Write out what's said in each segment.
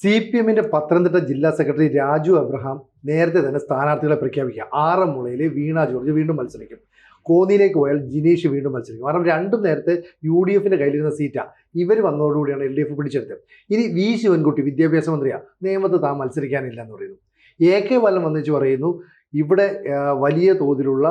CPM-ന്റെ പത്തനംതിട്ട ജില്ലാ secretary Raju Abraham നേരത്തെ തന്നെ സ്ഥാനാർത്ഥികളെ പ്രഖ്യാപിക്കുക. ആറന്മുളയിൽ വീണ ജോർജ് വീണ്ടും മത്സരിക്കും. കോന്നിയിലേക്ക് പോയാൽ ജിനീഷ് വീണ്ടും മത്സരിക്കും. കാരണം രണ്ടും നേരത്തെ UDF-ന്റെ കയ്യിലിരുന്ന സീറ്റാണ്. ഇവർ വന്നതോടുകൂടിയാണ് LDF പിടിച്ചെടുത്തത്. ഇനി വി ശിവൻകുട്ടി വിദ്യാഭ്യാസ മന്ത്രിയാണ്, നേമത്ത് താൻ മത്സരിക്കാനില്ല എന്ന് പറയുന്നു. AK ബാലൻ വന്നിച്ച് പറയുന്നു ഇവിടെ വലിയ തോതിലുള്ള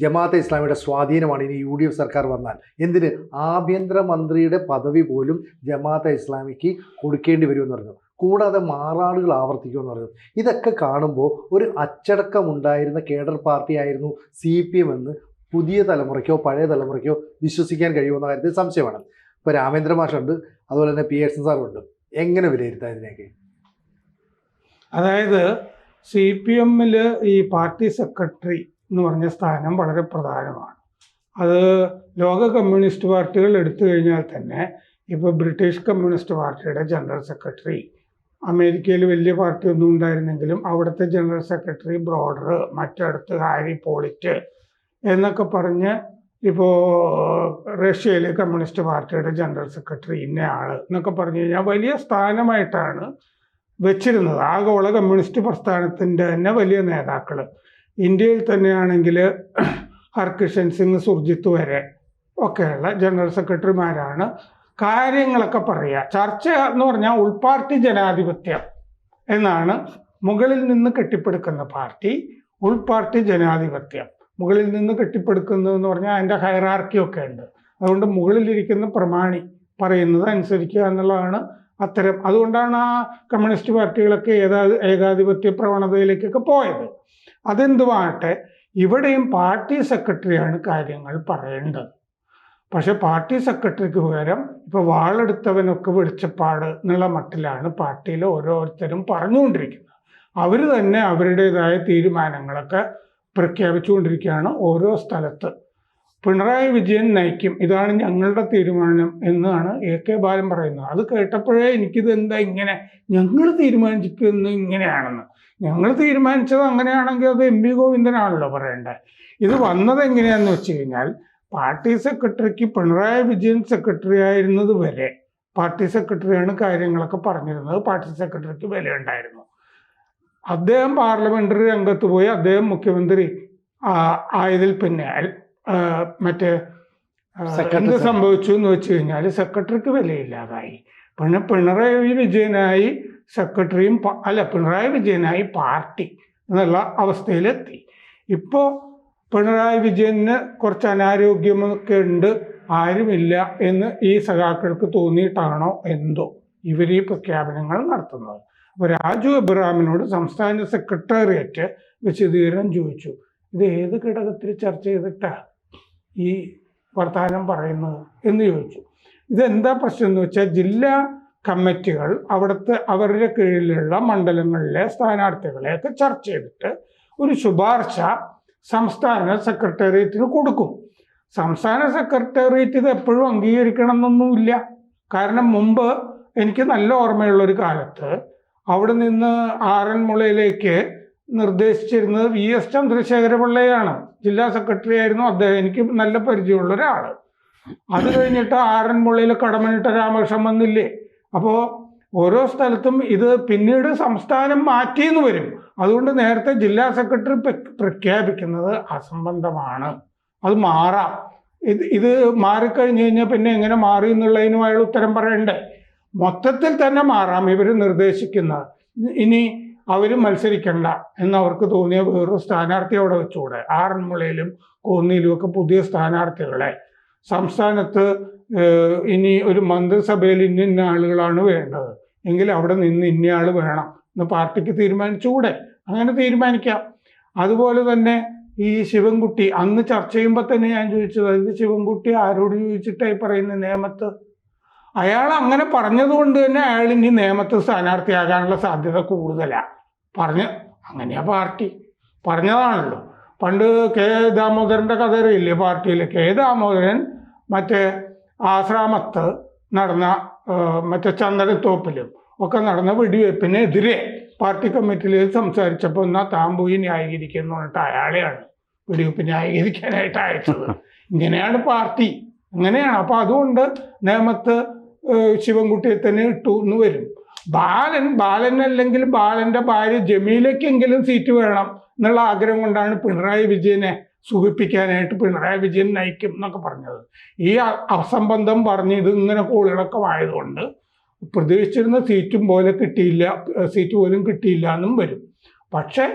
ജമാഅത്തെ ഇസ്ലാമിയുടെ സ്വാധീനമാണ് ഇനി UDF സർക്കാർ വന്നാൽ. എന്തിന്? ആഭ്യന്തരമന്ത്രിയുടെ പദവി പോലും ജമാഅത്തെ ഇസ്ലാമിക്ക് കൊടുക്കേണ്ടി വരുമെന്ന് പറഞ്ഞു. കൂടാതെ മാറാടുകൾ ആവർത്തിക്കുമെന്ന് പറഞ്ഞു. ഇതൊക്കെ കാണുമ്പോൾ ഒരു അച്ചടക്കമുണ്ടായിരുന്ന കേഡർ പാർട്ടിയായിരുന്നു CPM എന്ന് പുതിയ തലമുറയ്ക്കോ പഴയ തലമുറയ്ക്കോ വിശ്വസിക്കാൻ കഴിയുമെന്ന കാര്യത്തിൽ സംശയമാണ്. ഇപ്പോൾ രാമേന്ദ്ര മാഷുണ്ട്, അതുപോലെ തന്നെ പിയേഴ്സൺ സാറുണ്ട്. എങ്ങനെ വിലയിരുത്താം ഇതിനെയൊക്കെ? അതായത് CPM-ൽ ഈ പാർട്ടി സെക്രട്ടറി എന്ന് പറഞ്ഞ സ്ഥാനം വളരെ പ്രധാനമാണ്. അത് ലോക കമ്മ്യൂണിസ്റ്റ് പാർട്ടികൾ എടുത്തു കഴിഞ്ഞാൽ തന്നെ ഇപ്പോൾ ബ്രിട്ടീഷ് കമ്മ്യൂണിസ്റ്റ് പാർട്ടിയുടെ ജനറൽ സെക്രട്ടറി, അമേരിക്കയിൽ വലിയ പാർട്ടി ഒന്നും ഉണ്ടായിരുന്നെങ്കിലും അവിടുത്തെ ജനറൽ സെക്രട്ടറി ബ്രോഡർ, മറ്റടുത്ത് ഹാരി പോളിറ്റ് എന്നൊക്കെ പറഞ്ഞ്, ഇപ്പോൾ റഷ്യയിലെ കമ്മ്യൂണിസ്റ്റ് പാർട്ടിയുടെ ജനറൽ സെക്രട്ടറി ഇന്നയാൾ എന്നൊക്കെ പറഞ്ഞു കഴിഞ്ഞാൽ വലിയ സ്ഥാനമായിട്ടാണ് വെച്ചിരുന്നത്. ആഗോള കമ്മ്യൂണിസ്റ്റ് പ്രസ്ഥാനത്തിൻ്റെ തന്നെ വലിയ നേതാക്കൾ. ഇന്ത്യയിൽ തന്നെയാണെങ്കിൽ ഹർകിഷൻ സിംഗ്, സുർജിത്ത് വരെ ഒക്കെയുള്ള ജനറൽ സെക്രട്ടറിമാരാണ് കാര്യങ്ങളൊക്കെ പറയുക. ചർച്ച എന്ന് പറഞ്ഞാൽ ഉൾപാർട്ടി ജനാധിപത്യം എന്നാണ്. മുകളിൽ നിന്ന് കെട്ടിപ്പടുക്കുന്ന പാർട്ടി ഉൾപാർട്ടി ജനാധിപത്യം. മുകളിൽ നിന്ന് കെട്ടിപ്പടുക്കുന്നതെന്ന് പറഞ്ഞാൽ അതിൻ്റെ ഹൈറാർക്കിയൊക്കെ ഉണ്ട്. അതുകൊണ്ട് മുകളിലിരിക്കുന്ന പ്രമാണി പറയുന്നത് അനുസരിക്കുക എന്നുള്ളതാണ് അത്തരം. അതുകൊണ്ടാണ് ആ കമ്മ്യൂണിസ്റ്റ് പാർട്ടികളൊക്കെ ഏകാധിപത്യ പ്രവണതയിലേക്കൊക്കെ പോയത്. അതെന്തുമാകട്ടെ, ഇവിടെയും പാർട്ടി സെക്രട്ടറിയാണ് കാര്യങ്ങൾ പറയേണ്ടത്. പക്ഷെ പാർട്ടി സെക്രട്ടറിക്ക് പകരം ഇപ്പോൾ വാളെടുത്തവനൊക്കെ വെളിച്ചപ്പാട് എന്നുള്ള മട്ടിലാണ് പാർട്ടിയിൽ ഓരോരുത്തരും പറഞ്ഞുകൊണ്ടിരിക്കുന്നത്. അവർ തന്നെ അവരുടേതായ തീരുമാനങ്ങളൊക്കെ പ്രഖ്യാപിച്ചുകൊണ്ടിരിക്കുകയാണ് ഓരോ സ്ഥലത്ത്. പിണറായി വിജയൻ നയിക്കും, ഇതാണ് ഞങ്ങളുടെ തീരുമാനം എന്നാണ് AK ബാലൻ പറയുന്നത്. അത് കേട്ടപ്പോഴേ എനിക്കിത് എന്താ ഇങ്ങനെ, ഞങ്ങൾ തീരുമാനിക്കുന്നത് ഇങ്ങനെയാണെന്ന്. ഞങ്ങൾ തീരുമാനിച്ചത് അങ്ങനെയാണെങ്കിൽ അത് MP ഗോവിന്ദനാണല്ലോ പറയേണ്ടത്. ഇത് വന്നത് എങ്ങനെയാണെന്ന് വെച്ച് കഴിഞ്ഞാൽ, പാർട്ടി സെക്രട്ടറിക്ക് പിണറായി വിജയൻ സെക്രട്ടറി ആയിരുന്നത് വരെ പാർട്ടി സെക്രട്ടറിയാണ് കാര്യങ്ങളൊക്കെ പറഞ്ഞിരുന്നത്. പാർട്ടി സെക്രട്ടറിക്ക് വിലയുണ്ടായിരുന്നു. അദ്ദേഹം പാർലമെന്ററി രംഗത്ത് പോയി അദ്ദേഹം മുഖ്യമന്ത്രി ആയതിൽ പിന്നെ മറ്റേ എന്ത് സംഭവിച്ചു എന്ന് വെച്ച് കഴിഞ്ഞാൽ സെക്രട്ടറിക്ക് വിലയില്ലാതായി. പിന്നെ പിണറായി വിജയനായി സെക്രട്ടറിയും പിണറായി വിജയനായി പാർട്ടി എന്നുള്ള അവസ്ഥയിലെത്തി. ഇപ്പോൾ പിണറായി വിജയന് കുറച്ച് അനാരോഗ്യമൊക്കെ ഉണ്ട്, ആരുമില്ല എന്ന് ഈ സഖാക്കൾക്ക് തോന്നിയിട്ടാണോ എന്തോ ഇവർ ഈ പ്രഖ്യാപനങ്ങൾ നടത്തുന്നത്. അപ്പോൾ രാജു അബ്രഹാമിനോട് സംസ്ഥാന സെക്രട്ടേറിയറ്റ് വിശദീകരണം ചോദിച്ചു. ഇത് ഏത് ഘടകത്തിൽ ചർച്ച ചെയ്തിട്ടാ ഈ വർത്തമാനം പറയുന്നത് എന്ന് ചോദിച്ചു. ഇതെന്താ പ്രശ്നം എന്ന് വെച്ചാൽ, ജില്ലാ കമ്മിറ്റികൾ അവരുടെ കീഴിലുള്ള മണ്ഡലങ്ങളിലെ സ്ഥാനാർത്ഥികളെയൊക്കെ ചർച്ച ചെയ്തിട്ട് ഒരു ശുപാർശ സംസ്ഥാന സെക്രട്ടേറിയറ്റിന് കൊടുക്കും. സംസ്ഥാന സെക്രട്ടേറിയറ്റ് ഇത് എപ്പോഴും അംഗീകരിക്കണം എന്നൊന്നുമില്ല. കാരണം മുമ്പ് എനിക്ക് നല്ല ഓർമ്മയുള്ളൊരു കാലത്ത് അവിടെ നിന്ന് ആറന്മുളയിലേക്ക് നിർദ്ദേശിച്ചിരുന്നത് VS ചന്ദ്രശേഖരപിള്ളയാണ്. ജില്ലാ സെക്രട്ടറി ആയിരുന്നു അദ്ദേഹം. എനിക്ക് നല്ല പരിചയമുള്ള ഒരാൾ. അത് കഴിഞ്ഞിട്ട് ആറന്മുളയിൽ കടമനിട്ട രാമകൃഷ്ണൻ വന്നില്ലേ. അപ്പോൾ ഓരോ സ്ഥലത്തും ഇത് പിന്നീട് സംസ്ഥാനം മാറ്റിയെന്ന് വരും. അതുകൊണ്ട് നേരത്തെ ജില്ലാ സെക്രട്ടറി പ്രഖ്യാപിക്കുന്നത് അസംബന്ധമാണ്. അത് മാറാം. ഇത് മാറിക്കഴിഞ്ഞ് കഴിഞ്ഞാൽ പിന്നെ എങ്ങനെ മാറി എന്നുള്ളതിനും അയാൾ ഉത്തരം പറയണ്ടേ. മൊത്തത്തിൽ തന്നെ മാറാം ഇവർ നിർദ്ദേശിക്കുന്നത്. ഇനി അവർ മത്സരിക്കണ്ട എന്നവർക്ക് തോന്നിയ വേറൊരു സ്ഥാനാർത്ഥി അവിടെ വെച്ചുകൂടെ? ആറന്മുളയിലും കോന്നിയിലും ഒക്കെ പുതിയ സ്ഥാനാർത്ഥികളെ. സംസ്ഥാനത്ത് ഇനി ഒരു മന്ത്രിസഭയിൽ ഇന്ന ആളുകളാണ് വേണ്ടത് എങ്കിൽ അവിടെ നിന്ന് ഇന്നയാൾ വേണം എന്ന് പാർട്ടിക്ക് തീരുമാനിച്ചുകൂടെ? അങ്ങനെ തീരുമാനിക്കാം. അതുപോലെ തന്നെ ഈ ശിവൻകുട്ടി അന്ന് ചർച്ച ചെയ്യുമ്പോൾ തന്നെ ഞാൻ ചോദിച്ചത്, ഇത് ശിവൻകുട്ടി ആരോട് ചോദിച്ചിട്ടായി പറയുന്ന നേമത്ത്? അയാൾ അങ്ങനെ പറഞ്ഞതുകൊണ്ട് തന്നെ അയാൾ ഇനി നേമത്ത് സ്ഥാനാർത്ഥിയാകാനുള്ള സാധ്യത കൂടുതലാണ്. അങ്ങനെയാ പാർട്ടി പറഞ്ഞതാണല്ലോ. പണ്ട് K ദാമോദരൻ്റെ കഥ അറിയില്ലേ? പാർട്ടിയിൽ K ദാമോദരൻ മറ്റേ ആശ്രാമത്ത് നടന്ന മറ്റേ ചന്ദനത്തോപ്പിലും ഒക്കെ നടന്ന വെടിവെപ്പിനെതിരെ പാർട്ടി കമ്മിറ്റിയിൽ സംസാരിച്ചപ്പോൾ എന്നാൽ താൻ പോയി ന്യായീകരിക്കുന്നു പറഞ്ഞിട്ട് അയാളെയാണ് വെടിവെപ്പ് ന്യായീകരിക്കാനായിട്ട് അയച്ചത്. ഇങ്ങനെയാണ് പാർട്ടി, അങ്ങനെയാണ്. അപ്പോൾ അതുകൊണ്ട് നേമത്ത് ശിവൻകുട്ടിയെ തന്നെ ഇട്ടു എന്ന് വരും. ബാലനല്ലെങ്കിൽ ബാലന്റെ ഭാര്യ ജമീലയ്ക്കെങ്കിലും സീറ്റ് വേണം എന്നുള്ള ആഗ്രഹം കൊണ്ടാണ് പിണറായി വിജയനെ സുഖിപ്പിക്കാനായിട്ട് പിണറായി വിജയൻ നയിക്കും എന്നൊക്കെ പറഞ്ഞത്. ഈ അസംബന്ധം പറഞ്ഞ് ഇത് ഇങ്ങനെ കോളിളക്കമായതുകൊണ്ട് പ്രതീക്ഷിച്ചിരുന്ന സീറ്റ് പോലും കിട്ടിയില്ല എന്നും വരും. പക്ഷെ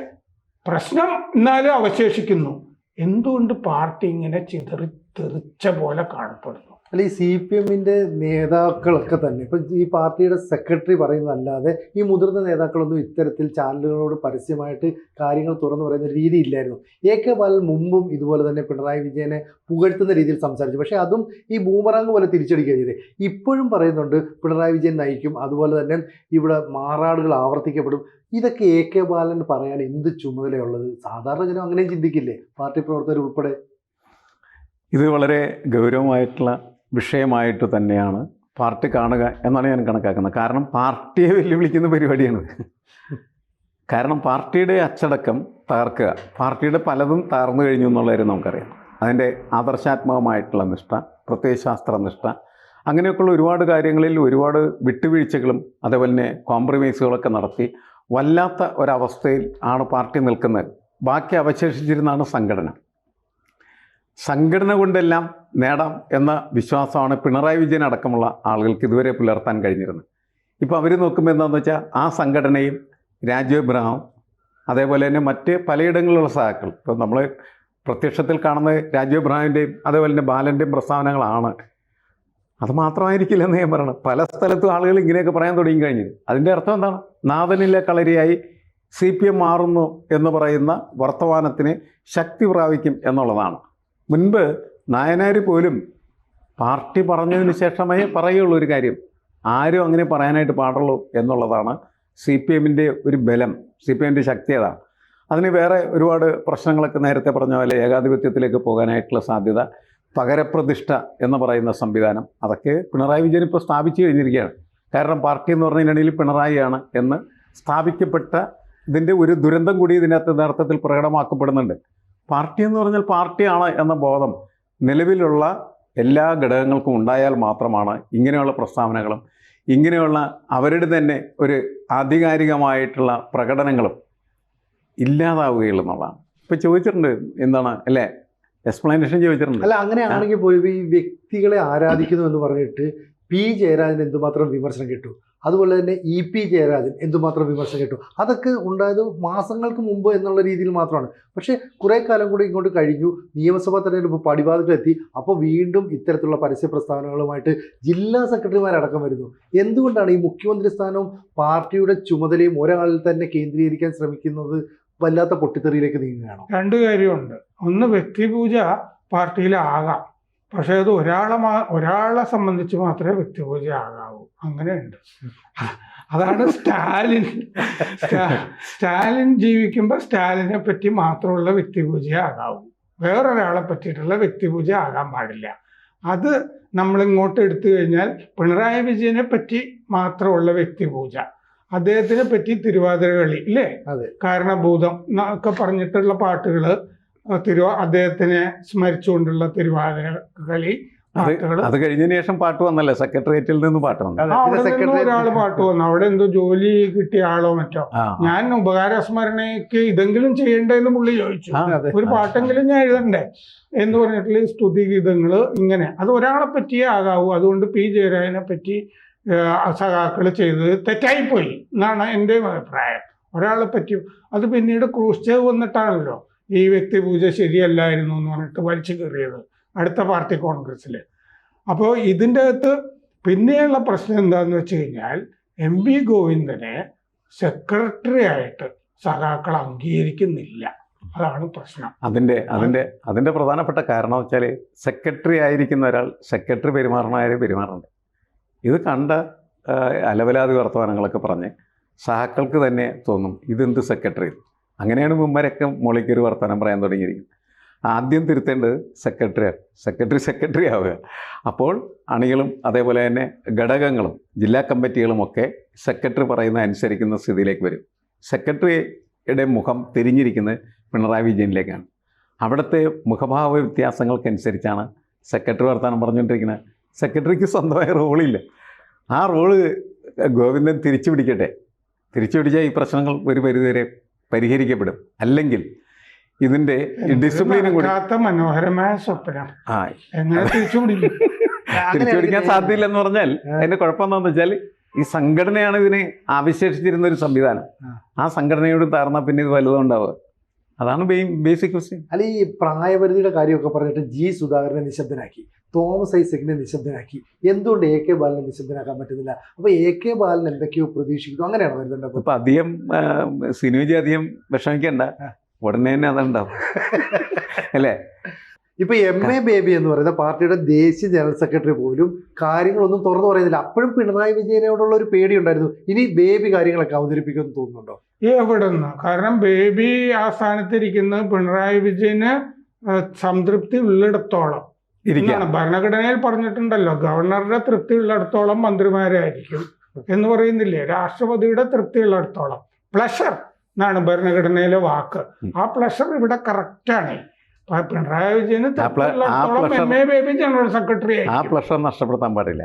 പ്രശ്നം എന്നാലും അവശേഷിക്കുന്നു. എന്തുകൊണ്ട് പാർട്ടി ഇങ്ങനെ ചിതറിത്തെറിച്ച പോലെ കാണപ്പെടുന്നു? അല്ല, ഈ CPM-ന്റെ നേതാക്കളൊക്കെ തന്നെ ഇപ്പം ഈ പാർട്ടിയുടെ സെക്രട്ടറി പറയുന്നതല്ലാതെ ഈ മുതിർന്ന നേതാക്കളൊന്നും ഇത്തരത്തിൽ ചാനലുകളോട് പരസ്യമായിട്ട് കാര്യങ്ങൾ തുറന്നു പറയുന്ന രീതി ഇല്ലായിരുന്നു. AK ബാലൻ മുമ്പും ഇതുപോലെ തന്നെ പിണറായി വിജയനെ പുകഴ്ത്തുന്ന രീതിയിൽ സംസാരിച്ചു. പക്ഷേ അതും ഈ ബൂമറാങ് പോലെ തിരിച്ചടിക്കുക ചെയ്തത്. ഇപ്പോഴും പറയുന്നുണ്ട് പിണറായി വിജയൻ നയിക്കും, അതുപോലെ തന്നെ ഇവിടെ മാറാടുകൾ ആവർത്തിക്കപ്പെടും. ഇതൊക്കെ AK ബാലൻ പറയാൻ എന്ത് ചുമതലയുള്ളത്? സാധാരണ ജനം അങ്ങനെയും ചിന്തിക്കില്ലേ, പാർട്ടി പ്രവർത്തകർ ഉൾപ്പെടെ? ഇത് വളരെ ഗൗരവമായിട്ടുള്ള വിഷയമായിട്ട് തന്നെയാണ് പാർട്ടി കാണുക എന്നാണ് ഞാൻ കണക്കാക്കുന്നത്. കാരണം പാർട്ടിയെ വെല്ലുവിളിക്കുന്ന പരിപാടിയാണ്. കാരണം പാർട്ടിയുടെ അച്ചടക്കം തകർക്കുക, പാർട്ടിയുടെ പലതും തകർന്നു കഴിഞ്ഞു എന്നുള്ള കാര്യം നമുക്കറിയാം. അതിൻ്റെ ആദർശാത്മകമായിട്ടുള്ള നിഷ്ഠ, പ്രത്യയശാസ്ത്ര നിഷ്ഠ, അങ്ങനെയൊക്കെയുള്ള ഒരുപാട് കാര്യങ്ങളിൽ ഒരുപാട് വിട്ടുവീഴ്ചകളും അതേപോലെ തന്നെ കോംപ്രമൈസുകളൊക്കെ നടത്തി വല്ലാത്ത ഒരവസ്ഥയിൽ ആണ് പാർട്ടി നിൽക്കുന്നത്. ബാക്കി അവശേഷിച്ചിരുന്നാണ് സംഘടന കൊണ്ടെല്ലാം നേടാം എന്ന വിശ്വാസമാണ് പിണറായി വിജയൻ അടക്കമുള്ള ആളുകൾക്ക് ഇതുവരെ പുലർത്താൻ കഴിഞ്ഞിരുന്നത്. ഇപ്പോൾ അവർ നോക്കുമ്പോൾ എന്താണെന്ന് വെച്ചാൽ ആ സംഘടനയും രാജു എബ്രഹാം അതേപോലെ തന്നെ മറ്റ് പലയിടങ്ങളിലുള്ള സഹാക്കൾ, ഇപ്പോൾ നമ്മൾ പ്രത്യക്ഷത്തിൽ കാണുന്നത് രാജു എബ്രഹാമിൻ്റെയും അതേപോലെ തന്നെ ബാലൻ്റെയും പ്രസ്താവനകളാണ്. അത് മാത്രമായിരിക്കില്ലെന്ന് ഞാൻ പറയണം. പല സ്ഥലത്തും ആളുകൾ ഇങ്ങനെയൊക്കെ പറയാൻ തുടങ്ങി കഴിഞ്ഞത്. അതിൻ്റെ അർത്ഥം എന്താണ്? നാഥനിലെ കളരിയായി CPM മാറുന്നു എന്ന് പറയുന്ന വർത്തമാനത്തിന് ശക്തി പ്രാപിക്കും എന്നുള്ളതാണ്. മുൻപ് നായനാർ പോലും പാർട്ടി പറഞ്ഞതിന് ശേഷമേ പറയുള്ളൂ ഒരു കാര്യം, ആരും അങ്ങനെ പറയാനായിട്ട് പാടുള്ളൂ എന്നുള്ളതാണ് CPM-ന്റെ ഒരു ബലം, CPM-ന്റെ ശക്തി അതാണ്. അതിന് വേറെ ഒരുപാട് പ്രശ്നങ്ങളൊക്കെ നേരത്തെ പറഞ്ഞ പോലെ ഏകാധിപത്യത്തിലേക്ക് പോകാനായിട്ടുള്ള സാധ്യത, പകരപ്രതിഷ്ഠ എന്ന് പറയുന്ന സംവിധാനം, അതൊക്കെ പിണറായി വിജയൻ ഇപ്പോൾ സ്ഥാപിച്ചു കഴിഞ്ഞിരിക്കുകയാണ്. കാരണം പാർട്ടി എന്ന് പറഞ്ഞതിനിടയിൽ പിണറായിയാണ് എന്ന് സ്ഥാപിക്കപ്പെട്ട ഇതിൻ്റെ ഒരു ദുരന്തം കൂടി ഇതിനകത്ത് യഥാർത്ഥത്തിൽ പ്രകടമാക്കപ്പെടുന്നുണ്ട്. പാർട്ടി എന്ന് പറഞ്ഞാൽ പാർട്ടിയാണ് എന്ന ബോധം നിലവിലുള്ള എല്ലാ ഘടകങ്ങൾക്കും ഉണ്ടായാൽ മാത്രമാണ് ഇങ്ങനെയുള്ള പ്രസ്താവനകളും ഇങ്ങനെയുള്ള അവരുടെ തന്നെ ഒരു ആധികാരികമായിട്ടുള്ള പ്രകടനങ്ങളും ഇല്ലാതാവുകയുള്ളൂ എന്നുള്ളതാണ്. ഇപ്പോൾ ചോദിച്ചിട്ടുണ്ട് എന്താണ് അല്ലേ, എക്സ്പ്ലനേഷൻ ചോദിച്ചിട്ടുണ്ട്. അല്ല, അങ്ങനെയാണെങ്കിൽ പോലും ഈ വ്യക്തികളെ ആരാധിക്കുന്നു എന്ന് പറഞ്ഞിട്ട് P ജയരാജന് എന്തുമാത്രം വിമർശനം കിട്ടും, അതുപോലെ തന്നെ EP ജയരാജൻ എന്തുമാത്രം വിമർശനം കിട്ടും. അതൊക്കെ ഉണ്ടായത് മാസങ്ങൾക്ക് മുമ്പ് എന്നുള്ള രീതിയിൽ മാത്രമാണ്. പക്ഷേ കുറേ കാലം കൂടി ഇങ്ങോട്ട് കഴിഞ്ഞു, നിയമസഭാ തെരഞ്ഞെടുപ്പ് പടിവാതിലെത്തി. അപ്പോൾ വീണ്ടും ഇത്തരത്തിലുള്ള പരസ്യ പ്രസ്താവനകളുമായിട്ട് ജില്ലാ സെക്രട്ടറിമാരടക്കം വരുന്നു. എന്തുകൊണ്ടാണ് ഈ മുഖ്യമന്ത്രി സ്ഥാനവും പാർട്ടിയുടെ ചുമതലയും ഒരാളിൽ തന്നെ കേന്ദ്രീകരിക്കാൻ ശ്രമിക്കുന്നത്? വല്ലാത്ത പൊട്ടിത്തെറിയിലേക്ക് നീങ്ങുകയാണോ? രണ്ട് കാര്യമുണ്ട്. ഒന്ന്, വ്യക്തിപൂജ പാർട്ടിയിലാകാം, പക്ഷേ അത് ഒരാളെ സംബന്ധിച്ച് മാത്രമേ വ്യക്തിപൂജ ആകാവൂ. അങ്ങനെയുണ്ട്. അതാണ് സ്റ്റാലിൻ ജീവിക്കുമ്പോൾ സ്റ്റാലിനെ പറ്റി മാത്രമുള്ള വ്യക്തിപൂജ ആകാവൂ, വേറൊരാളെ പറ്റിയിട്ടുള്ള വ്യക്തിപൂജ ആകാൻ പാടില്ല. അത് നമ്മളിങ്ങോട്ട് എടുത്തു കഴിഞ്ഞാൽ പിണറായി വിജയനെ പറ്റി മാത്രമുള്ള വ്യക്തിപൂജ, അദ്ദേഹത്തിനെ പറ്റി തിരുവാതിര കളി ഇല്ലേ, കാരണഭൂതം ഒക്കെ പറഞ്ഞിട്ടുള്ള പാട്ടുകൾ, അദ്ദേഹത്തിനെ സ്മരിച്ചുകൊണ്ടുള്ള തിരുവാതിര കളി പാട്ടുകൾ. അത് കഴിഞ്ഞതിന് ശേഷം പാട്ട് വന്നല്ലേ, സെക്രട്ടേറിയറ്റിൽ നിന്ന് പാട്ട് വന്നു. ഒരാൾ പാട്ട് വന്നു, അവിടെ എന്തോ ജോലി കിട്ടിയ ആളോ മറ്റോ. ഞാൻ ഉപകാരസ്മരണയ്ക്ക് ഇതെങ്കിലും ചെയ്യണ്ടെന്ന് പുള്ളി ചോദിച്ചു, ഒരു പാട്ടെങ്കിലും ഞാൻ എഴുതണ്ടേ എന്ന് പറഞ്ഞിട്ടുള്ള സ്തുതിഗീതങ്ങൾ ഇങ്ങനെ. അത് ഒരാളെ പറ്റിയേ ആകാവൂ. അതുകൊണ്ട് P ജയരാജനെ പറ്റി സഖാക്കൾ ചെയ്തത് തെറ്റായിപ്പോയി എന്നാണ് എൻ്റെ അഭിപ്രായം. ഒരാളെ പറ്റി അത് പിന്നീട് ക്രൂസ്ചേവ് വന്നിട്ടാണല്ലോ ഈ വ്യക്തിപൂജ ശരിയല്ലായിരുന്നു എന്ന് പറഞ്ഞിട്ട് വലിച്ചു കയറിയത് അടുത്ത പാർട്ടി കോൺഗ്രസ്സിൽ. അപ്പോൾ ഇതിൻ്റെ അകത്ത് പിന്നെയുള്ള പ്രശ്നം എന്താണെന്ന് വെച്ച് കഴിഞ്ഞാൽ MP ഗോവിന്ദനെ സെക്രട്ടറി ആയിട്ട് സഖാക്കൾ അംഗീകരിക്കുന്നില്ല. അതാണ് പ്രശ്നം. അതിൻ്റെ പ്രധാനപ്പെട്ട കാരണം വെച്ചാൽ സെക്രട്ടറി ആയിരിക്കുന്ന ഒരാൾ സെക്രട്ടറി പെരുമാറേണ്ടത്. ഇത് കണ്ട അലവലാതി വർത്തമാനങ്ങളൊക്കെ പറഞ്ഞ് സഹാക്കൾക്ക് തന്നെ തോന്നും ഇതെന്ത് സെക്രട്ടറി. അങ്ങനെയാണ് മുമ്പരൊക്കെ മോളിക്കൊരു വർത്തമാനം പറയാൻ തുടങ്ങിയിരിക്കുന്നത്. ആദ്യം തിരുത്തേണ്ടത് സെക്രട്ടറി ആവുക. അപ്പോൾ അണികളും അതേപോലെ തന്നെ ഘടകങ്ങളും ജില്ലാ കമ്മിറ്റികളും ഒക്കെ സെക്രട്ടറി പറയുന്ന അനുസരിക്കുന്ന സ്ഥിതിയിലേക്ക് വരും. സെക്രട്ടറിയുടെ മുഖം തിരിഞ്ഞിരിക്കുന്നത് പിണറായി വിജയനിലേക്കാണ്. അവിടുത്തെ മുഖഭാവ വ്യത്യാസങ്ങൾക്കനുസരിച്ചാണ് സെക്രട്ടറി വർത്തമാനം പറഞ്ഞുകൊണ്ടിരിക്കുന്നത്. സെക്രട്ടറിക്ക് സ്വന്തമായ റോളില്ല. ആ റോള് ഗോവിന്ദൻ തിരിച്ചു പിടിക്കട്ടെ. തിരിച്ചു പിടിച്ചാൽ ഈ പ്രശ്നങ്ങൾ ഒരു പരിധിവരെ പരിഹരിക്കപ്പെടും. അല്ലെങ്കിൽ ഇതിൻ്റെ ഡിസിപ്ലിനും കൂടി മനോഹരമായ സ്വപ്നം ആ എങ്ങനെ തിരിച്ചു പിടിക്കും? തിരിച്ചു പിടിക്കാൻ സാധ്യതയില്ലെന്ന് പറഞ്ഞാൽ അതിൻ്റെ കുഴപ്പം എന്താണെന്ന് വെച്ചാൽ ഈ സംഘടനയാണ് ഇതിനെ ആവിശേഷിച്ചിരുന്ന ഒരു സംവിധാനം. ആ സംഘടനയോട് താർന്നാൽ പിന്നെ ഇത് വലുതും ഉണ്ടാവുക. അതാണ് ബേസിക് ക്വസ്റ്റ്യൻ. അല്ല, ഈ പ്രായപരിധിയുടെ കാര്യമൊക്കെ പറഞ്ഞിട്ട് ജി സുധാകരനെ നിശബ്ദനാക്കി, തോമസ് ഐസക്കിനെ നിശബ്ദനാക്കി, എന്തുകൊണ്ട് എ കെ ബാലനെ നിശബ്ദനാക്കാൻ പറ്റുന്നില്ല? അപ്പൊ എ കെ ബാലൻ എന്തൊക്കെയോ പ്രതീക്ഷിക്കുന്നു, അങ്ങനെയാണ് വരുന്നുണ്ട്. ഇപ്പൊ അധികം സിനുജി അധികം വിഷമിക്കണ്ട, ഉടനെ തന്നെ അതുണ്ടാവും അല്ലേ? ഇപ്പൊ എം എ ബേബി എന്ന് പറയുന്ന പാർട്ടിയുടെ ദേശീയ ജനറൽ സെക്രട്ടറി പോലും കാര്യങ്ങളൊന്നും തുറന്നു പറയുന്നില്ല. അപ്പോഴും പിണറായി വിജയനോടുള്ള ഒരു പേടി ഉണ്ടായിരുന്നു. ഇനി ബേബി കാര്യങ്ങളൊക്കെ അവതരിപ്പിക്കുമെന്ന് തോന്നുന്നുണ്ടോ? എവിടെ നിന്ന്? കാരണം ബേബി ആ സ്ഥാനത്തിരിക്കുന്നത് പിണറായി വിജയന് സംതൃപ്തി ഉള്ളിടത്തോളം എന്നാണ് ഭരണഘടനയിൽ പറഞ്ഞിട്ടുണ്ടല്ലോ. ഗവർണറുടെ തൃപ്തി ഉള്ളിടത്തോളം മന്ത്രിമാരായിരിക്കും എന്ന് പറയുന്നില്ലേ? രാഷ്ട്രപതിയുടെ തൃപ്തി ഉള്ളിടത്തോളം പ്ലഷർ എന്നാണ് ഭരണഘടനയിലെ വാക്ക്. ആ പ്ലഷർ ഇവിടെ കറക്റ്റാണ്. പിണറായി വിജയന് ജനറൽ സെക്രട്ടറി ആ പ്ലഷർ നഷ്ടപ്പെടുത്താൻ പാടില്ല.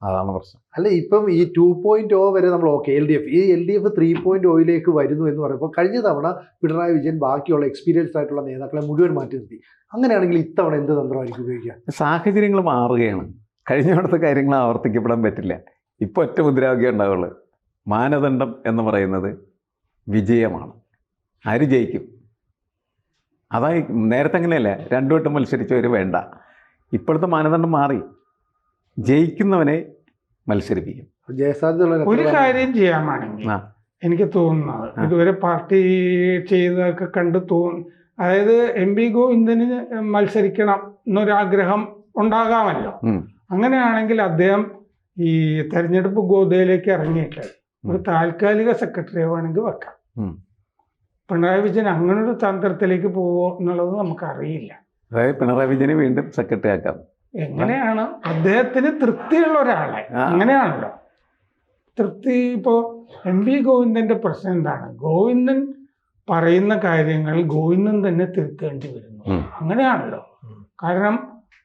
അതാണ് പ്രശ്നം. അല്ല, ഇപ്പം ഈ 2.0 വരെ നമ്മൾ ഓക്കെ, LDF ഈ LDF 3.0 വരുന്നു എന്ന് പറയുമ്പോൾ കഴിഞ്ഞ തവണ പിണറായി വിജയൻ ബാക്കിയുള്ള എക്സ്പീരിയൻസ്ഡ് ആയിട്ടുള്ള നേതാക്കളെ മുഴുവൻ മാറ്റി നിർത്തി. അങ്ങനെയാണെങ്കിൽ ഇത്തവണ എന്ത് തന്ത്രമായിരിക്കും ഉപയോഗിക്കുക? സാഹചര്യങ്ങൾ മാറുകയാണ്. കഴിഞ്ഞിടത്ത് കാര്യങ്ങൾ ആവർത്തിക്കപ്പെടാൻ പറ്റില്ല. ഇപ്പോൾ ഒറ്റ മുദ്രാവാക്യം ഉണ്ടാവുള്ളൂ. മാനദണ്ഡം എന്ന് പറയുന്നത് വിജയമാണ്. ആര് ജയിക്കും? അതായി നേരത്തെ അങ്ങനെയല്ല, രണ്ടു വട്ടം മത്സരിച്ചവർ വേണ്ട. ഇപ്പോഴത്തെ മാനദണ്ഡം മാറി. ജയിക്കുന്നവനെ മത്സരിപ്പിക്കും. ഒരു കാര്യം ചെയ്യാമാണെങ്കിൽ എനിക്ക് തോന്നുന്നത് ഇതുവരെ പാർട്ടി ചെയ്തൊക്കെ കണ്ട് അതായത് MP ഗോവിന്ദന് മത്സരിക്കണം എന്നൊരാഗ്രഹം ഉണ്ടാകാമല്ലോ. അങ്ങനെയാണെങ്കിൽ അദ്ദേഹം ഈ തെരഞ്ഞെടുപ്പ് ഗോതയിലേക്ക് ഇറങ്ങിയിട്ട് ഒരു താൽക്കാലിക സെക്രട്ടറി വേണമെങ്കിൽ വെക്കാം. പിണറായി വിജയൻ അങ്ങനൊരു തന്ത്രത്തിലേക്ക് പോവോ എന്നുള്ളത് നമുക്കറിയില്ല. അതായത് പിണറായി വിജയനെ വീണ്ടും സെക്രട്ടറി ആക്കാം. എങ്ങനെയാണ് അദ്ദേഹത്തിന് തൃപ്തിയുള്ള ഒരാളെ, അങ്ങനെയാണല്ലോ തൃപ്തി. ഇപ്പോൾ MP ഗോവിന്ദന്റെ പ്രശ്നം എന്താണ്? ഗോവിന്ദൻ പറയുന്ന കാര്യങ്ങൾ ഗോവിന്ദൻ തന്നെ തിരുത്തേണ്ടി വരുന്നു. അങ്ങനെയാണല്ലോ. കാരണം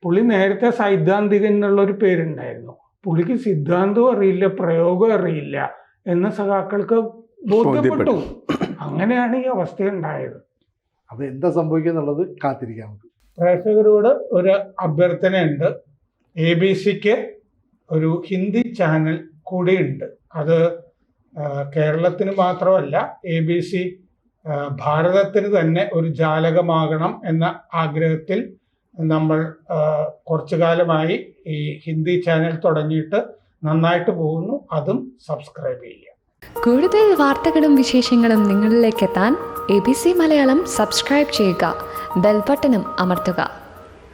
പുള്ളി നേരത്തെ സൈദ്ധാന്തികൻ എന്നുള്ളൊരു പേരുണ്ടായിരുന്നു. പുള്ളിക്ക് സിദ്ധാന്തവും അറിയില്ല, പ്രയോഗം അറിയില്ല എന്ന് സഖാക്കൾക്ക് ബോധ്യപ്പെട്ടു. അങ്ങനെയാണ് ഈ അവസ്ഥ ഉണ്ടായത്. അത് എന്താ സംഭവിക്കുക എന്നുള്ളത് കാത്തിരിക്കാം. പ്രേക്ഷകരോട് ഒരു അഭ്യർത്ഥനയുണ്ട്. ABC-ക്ക് ഒരു ഹിന്ദി ചാനൽ കൂടിയുണ്ട്. അത് കേരളത്തിന് മാത്രമല്ല, ABC ഭാരതത്തിന് തന്നെ ഒരു ജാലകമാകണം എന്ന ആഗ്രഹത്തിൽ നമ്മൾ കുറച്ചു കാലമായി ഈ ഹിന്ദി ചാനൽ തുടങ്ങിയിട്ട് നന്നായിട്ട് പോകുന്നു. അതും സബ്സ്ക്രൈബ് ചെയ്യുക. കൂടുതൽ വാർത്തകളും വിശേഷങ്ങളും നിങ്ങളിലേക്ക് എത്താൻ ABC മലയാളം സബ്സ്ക്രൈബ് ചെയ്യുക, ബെൽ ബട്ടണും അമർത്തുക.